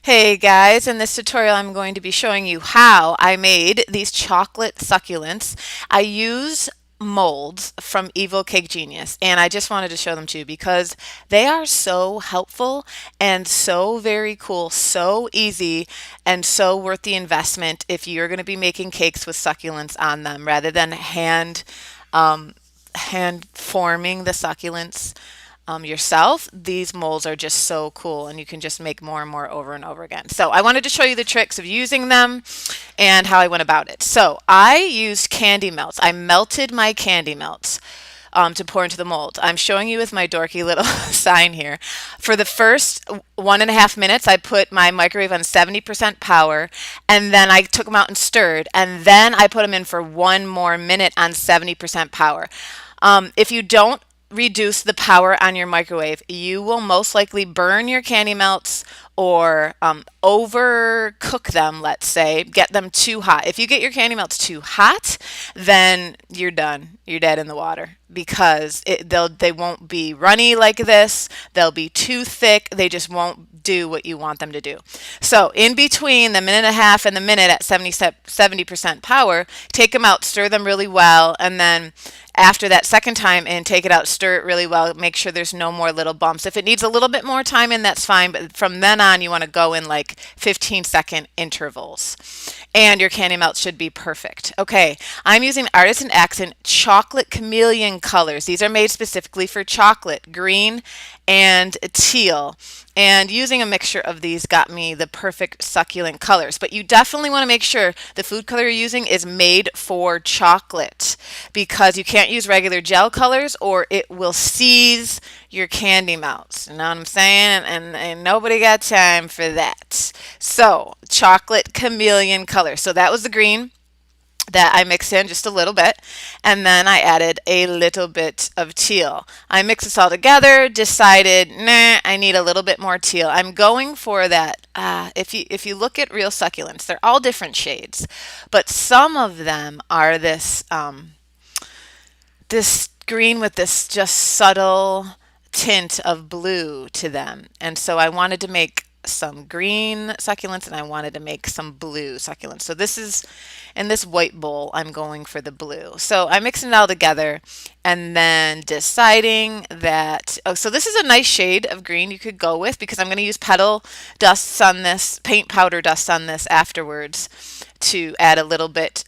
Hey guys, in this tutorial I'm going to be showing you how I made these chocolate succulents. I use molds from Evil Cake Genius and I just wanted to show them to you because they are so helpful and so very cool, so easy and so worth the investment if you're going to be making cakes with succulents on them rather than um, hand forming the succulents yourself. These molds are just so cool and you can just make more and more over and over again. So I wanted to show you the tricks of using them and how I went about it. So I used candy melts. I melted my candy melts to pour into the mold. I'm showing you with my dorky little sign here. For the first 1.5 minutes, I put my microwave on 70% power, and then I took them out and stirred, and then I put them in for 1 more minute on 70% power. If you don't reduce the power on your microwave, you will most likely burn your candy melts or overcook them, let's say, get them too hot. If you get your candy melts too hot, then you're done. You're dead in the water because they won't be runny like this. They'll be too thick. They just won't do what you want them to do. So in between the minute and a half and the minute at 70% power, take them out, stir them really well, and then after that second time and take it out, stir it really well, make sure there's no more little bumps. If it needs a little bit more time in, that's fine, but from then on you want to go in like 15-second intervals. And your candy melt should be perfect. Okay, I'm using Artisan Accent Chocolate Chameleon colors. These are made specifically for chocolate, green and teal. And using a mixture of these got me the perfect succulent colors. But you definitely want to make sure the food color you're using is made for chocolate because you can't use regular gel colors or it will seize your candy melts. You know what I'm saying? And nobody got time for that. So, chocolate chameleon color. So that was the green that I mixed in just a little bit, and then I added a little bit of teal. I mixed this all together, decided, nah, I need a little bit more teal. I'm going for that. If you look at real succulents, they're all different shades, but some of them are this green with this just subtle tint of blue to them. And so I wanted to make some green succulents and I wanted to make some blue succulents. So this is in this white bowl, I'm going for the blue. So I'm mixing it all together and then deciding that, oh, so this is a nice shade of green you could go with because I'm going to use petal dusts on this, paint powder dust on this afterwards to add a little bit,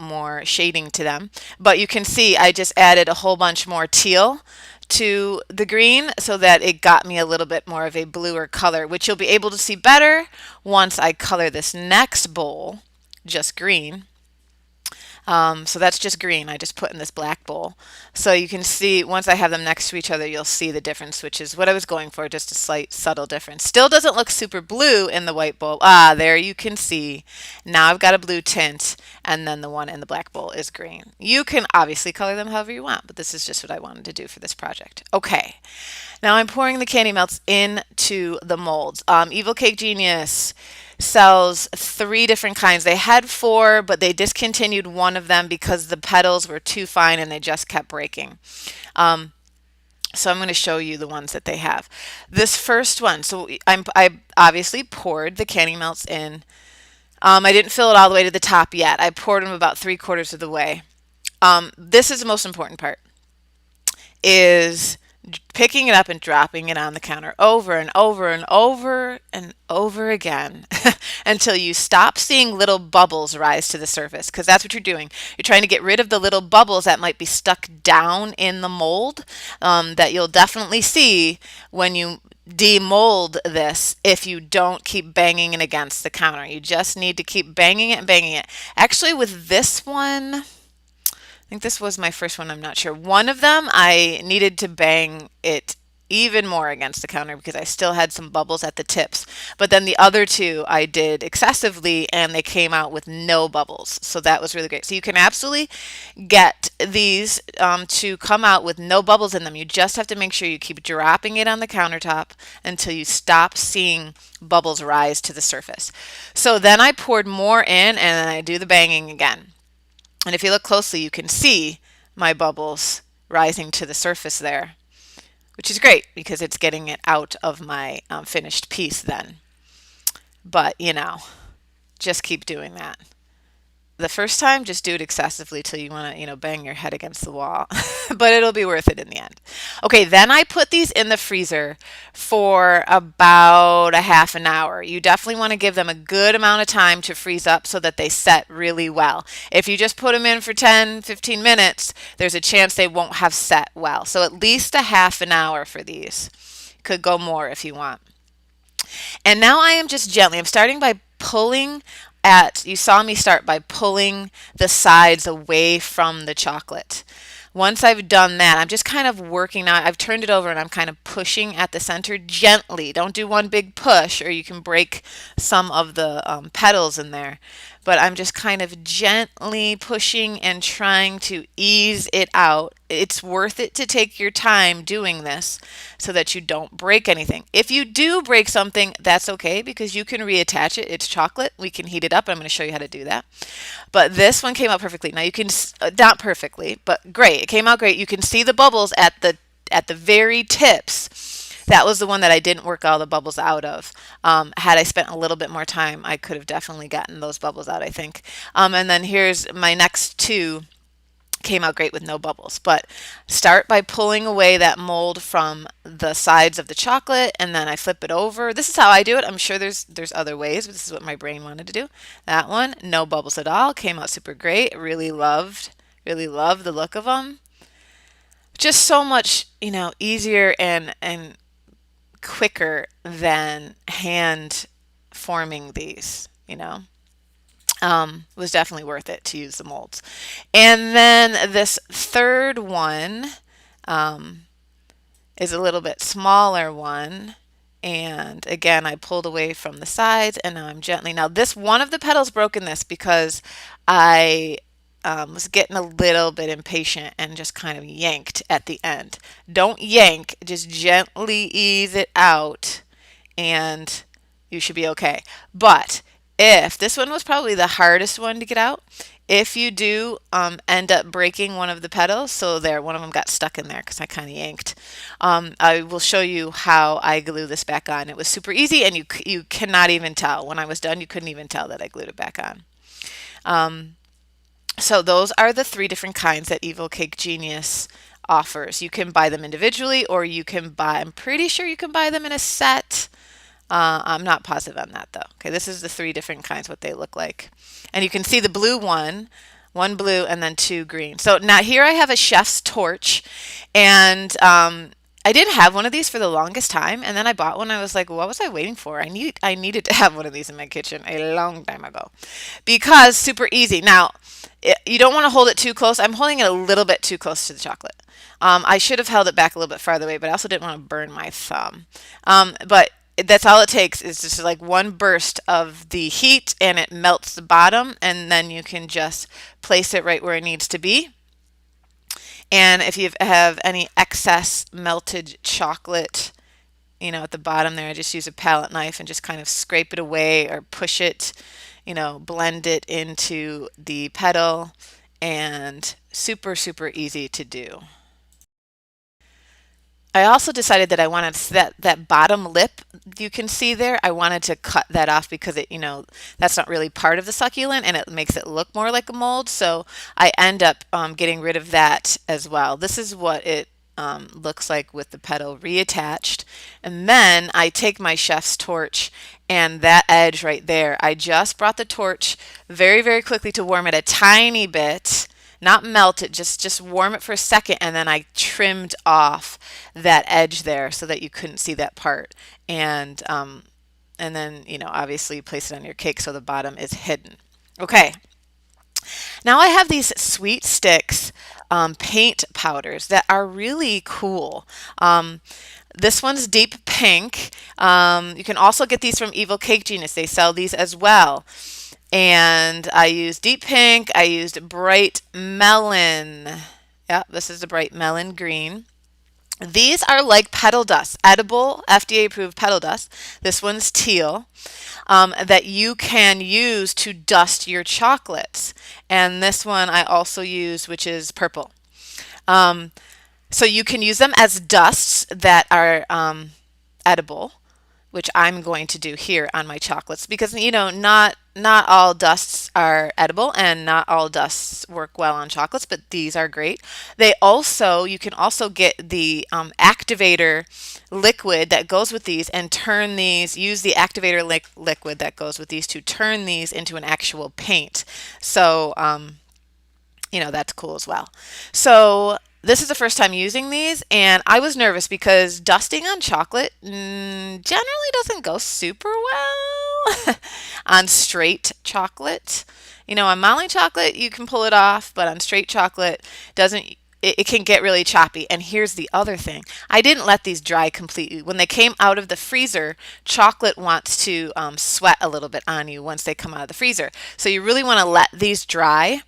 more shading to them. But you can see I just added a whole bunch more teal to the green so that it got me a little bit more of a bluer color, which you'll be able to see better once I color this next bowl just green. So that's just green I just put in this black bowl. So you can see once I have them next to each other, you'll see the difference, which is what I was going for, just a slight subtle difference. Still doesn't look super blue in the white bowl. Ah, there you can see. Now I've got a blue tint, and then the one in the black bowl is green. You can obviously color them however you want, but this is just what I wanted to do for this project. Okay, now I'm pouring the candy melts into the molds. Evil Cake Genius sells 3 different kinds. They had 4, but they discontinued one of them because the petals were too fine and they just kept breaking. So I'm going to show you the ones that they have. This first one, so I obviously poured the candy melts in. I didn't fill it all the way to the top yet. I poured them about 3/4 of the way. This is the most important part, is picking it up and dropping it on the counter over and over and over and over again until you stop seeing little bubbles rise to the surface, because that's what you're doing. You're trying to get rid of the little bubbles that might be stuck down in the mold, that you'll definitely see when you demold this if you don't keep banging it against the counter. You just need to keep banging it and banging it. Actually, with this one, I think this was my first one, I'm not sure. One of them I needed to bang it even more against the counter because I still had some bubbles at the tips. But then the other 2 I did excessively and they came out with no bubbles. So that was really great. So you can absolutely get these to come out with no bubbles in them. You just have to make sure you keep dropping it on the countertop until you stop seeing bubbles rise to the surface. So then I poured more in and then I do the banging again. And if you look closely, you can see my bubbles rising to the surface there, which is great because it's getting it out of my finished piece then. but just keep doing that. The first time, just do it excessively till you want to, bang your head against the wall, but it'll be worth it in the end. Okay, then I put these in the freezer for about a half an hour. You definitely want to give them a good amount of time to freeze up so that they set really well. If you just put them in for 10, 15 minutes, there's a chance they won't have set well. So at least a half an hour for these. Could go more if you want. And now I am just gently, I'm starting by pulling you saw me start by pulling the sides away from the chocolate. Once I've done that, I'm just kind of working out. I've turned it over and I'm kind of pushing at the center gently. Don't do one big push or you can break some of the petals in there. But I'm just kind of gently pushing and trying to ease it out. It's worth it to take your time doing this so that you don't break anything. If you do break something, that's okay because you can reattach it. It's chocolate. We can heat it up. I'm going to show you how to do that. But this one came out perfectly. Now you can, not perfectly, but great. It came out great. You can see the bubbles at the very tips. That was the one that I didn't work all the bubbles out of. Had I spent a little bit more time, I could have definitely gotten those bubbles out, I think. And then here's my next two. Came out great with no bubbles, but start by pulling away that mold from the sides of the chocolate and then I flip it over. This is how I do it. I'm sure there's other ways, but this is what my brain wanted to do. That one, no bubbles at all, came out super great. Really loved the look of them. Just so much, easier and quicker than hand forming these, was definitely worth it to use the molds. And then this third one is a little bit smaller one. And again, I pulled away from the sides and now I'm gently. Now this one of the petals broke in this because I was getting a little bit impatient and just kind of yanked at the end. Don't yank, just gently ease it out and you should be okay. But if this one was probably the hardest one to get out, if you do end up breaking one of the petals, so there, one of them got stuck in there because I kind of yanked. I will show you how I glue this back on. It was super easy, and you cannot even tell. When I was done, you couldn't even tell that I glued it back on. So those are the three different kinds that Evil Cake Genius offers. You can buy them individually, or you can buy. I'm pretty sure you can buy them in a set. I'm not positive on that though. Okay, this is the three different kinds, what they look like. And you can see the blue one blue and then two green. So now here I have a chef's torch and I didn't have one of these for the longest time and then I bought one. I was like, what was I waiting for? I needed to have one of these in my kitchen a long time ago because super easy. Now, you don't want to hold it too close. I'm holding it a little bit too close to the chocolate. I should have held it back a little bit farther away, but I also didn't want to burn my thumb. But that's all it takes is just like one burst of the heat and it melts the bottom and then you can just place it right where it needs to be. And if you have any excess melted chocolate, at the bottom there, I just use a palette knife and just kind of scrape it away or push it, blend it into the petal and super, super easy to do. I also decided that I wanted that bottom lip you can see there. I wanted to cut that off because that's not really part of the succulent and it makes it look more like a mold. So I end up getting rid of that as well. This is what it looks like with the petal reattached. And then I take my chef's torch and that edge right there, I just brought the torch very, very quickly to warm it a tiny bit. Not melt it, just warm it for a second, and then I trimmed off that edge there so that you couldn't see that part. And then obviously you place it on your cake so the bottom is hidden. Okay. Now I have these Sweet Sticks paint powders that are really cool. This one's deep pink. You can also get these from Evil Cake Genius. They sell these as well. And I used deep pink, I used bright melon. Yeah, this is the bright melon green. These are like petal dust, edible, FDA approved petal dust. This one's teal that you can use to dust your chocolates. And this one I also use, which is purple. So you can use them as dusts that are edible. which I'm going to do here on my chocolates because not all dusts are edible and not all dusts work well on chocolates, but these are great. You can also get the activator liquid that goes with these and use the activator liquid that goes with these to turn these into an actual paint. So that's cool as well. So this is the first time using these, and I was nervous because dusting on chocolate generally doesn't go super well on straight chocolate. On modeling chocolate you can pull it off, but on straight chocolate doesn't. It can get really choppy. And here's the other thing. I didn't let these dry completely. When they came out of the freezer, chocolate wants to sweat a little bit on you once they come out of the freezer. So you really want to let these dry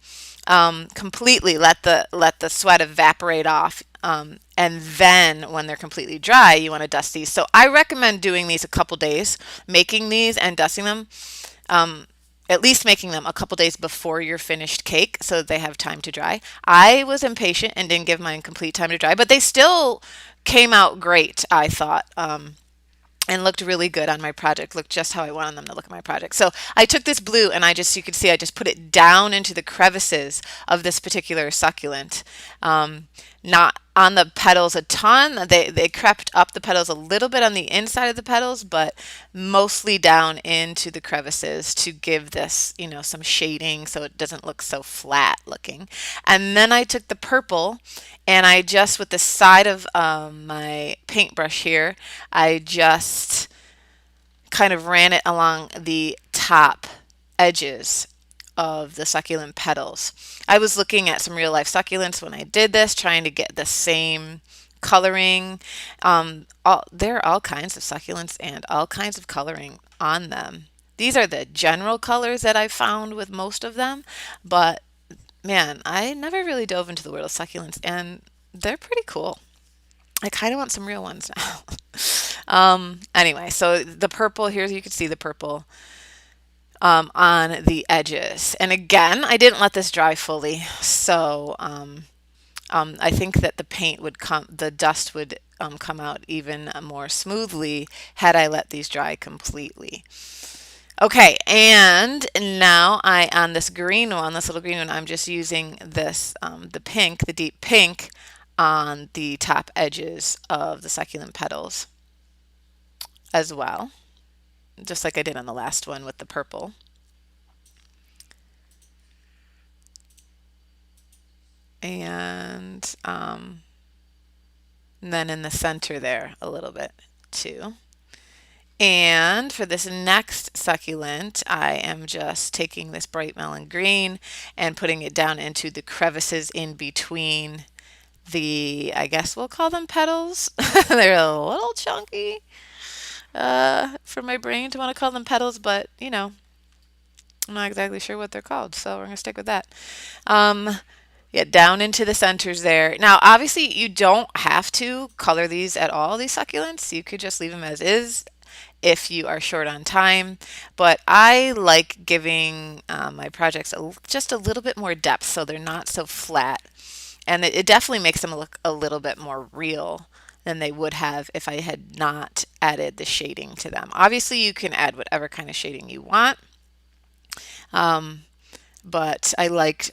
completely. Let the sweat evaporate off. And then when they're completely dry, you want to dust these. So I recommend doing these a couple days, making these and dusting them. At least making them a couple days before your finished cake so that they have time to dry. I was impatient and didn't give mine complete time to dry, but they still came out great, I thought. And looked really good on my project, looked just how I wanted them to look at my project. So I took this blue and you could see I just put it down into the crevices of this particular succulent. Not on the petals a ton. They crept up the petals a little bit on the inside of the petals, but mostly down into the crevices to give this, some shading so it doesn't look so flat looking. And then I took the purple and I just, with the side of my paintbrush here, I just kind of ran it along the top edges of the succulent petals. I was looking at some real life succulents when I did this, trying to get the same coloring. There are all kinds of succulents and all kinds of coloring on them. These are the general colors that I found with most of them, but man, I never really dove into the world of succulents, and they're pretty cool. I kind of want some real ones now. Anyway, so the purple, here you can see the purple on the edges. And again, I didn't let this dry fully, so I think that the dust would come out even more smoothly had I let these dry completely. Okay, and now on this green one, this little green one, I'm just using this, the deep pink, on the top edges of the succulent petals as well, just like I did on the last one with the purple. And then in the center there a little bit too. And for this next succulent, I am just taking this bright melon green and putting it down into the crevices in between I guess we'll call them petals. They're a little chunky for my brain to want to call them petals, but I'm not exactly sure what they're called, so we're going to stick with that. Yeah, down into the centers there. Now, obviously, you don't have to color these at all, these succulents. You could just leave them as is if you are short on time. But I like giving my projects just a little bit more depth so they're not so flat. And it definitely makes them look a little bit more real than they would have if I had not added the shading to them. Obviously, you can add whatever kind of shading you want. But I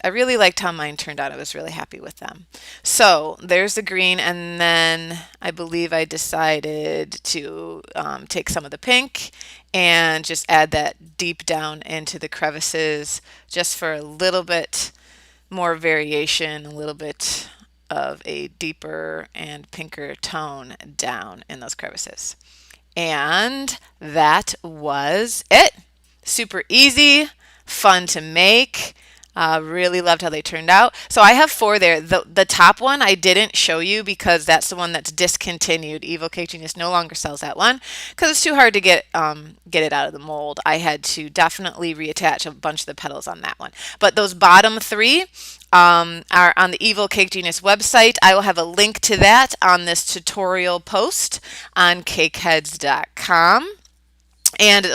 really liked how mine turned out. I was really happy with them. So there's the green, and then I believe I decided to take some of the pink and just add that deep down into the crevices just for a little bit more variation, a little bit of a deeper and pinker tone down in those crevices. And that was it. Super easy, fun to make. Really loved how they turned out. So I have 4 there. The top one I didn't show you because that's the one that's discontinued. Evil Cake Genius no longer sells that one because it's too hard to get it out of the mold. I had to definitely reattach a bunch of the petals on that one. But those bottom 3 are on the Evil Cake Genius website. I will have a link to that on this tutorial post on cakeheads.com. And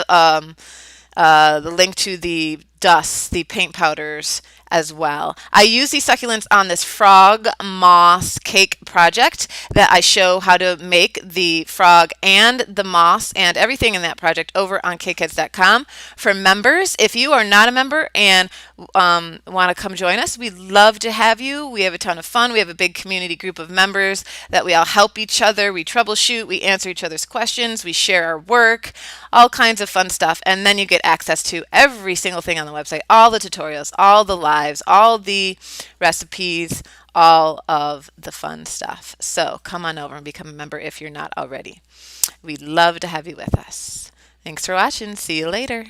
the link to the dust, the paint powders as well. I use these succulents on this frog moss cake project that I show how to make the frog and the moss and everything in that project over on cakeheads.com. For members, if you are not a member and want to come join us, we'd love to have you. We have a ton of fun. We have a big community group of members that we all help each other. We troubleshoot, we answer each other's questions, we share our work, all kinds of fun stuff. And then you get access to every single thing on the website, all the tutorials, all the lives, all the recipes, all of the fun stuff. So come on over and become a member if you're not already. We'd love to have you with us. Thanks for watching. See you later.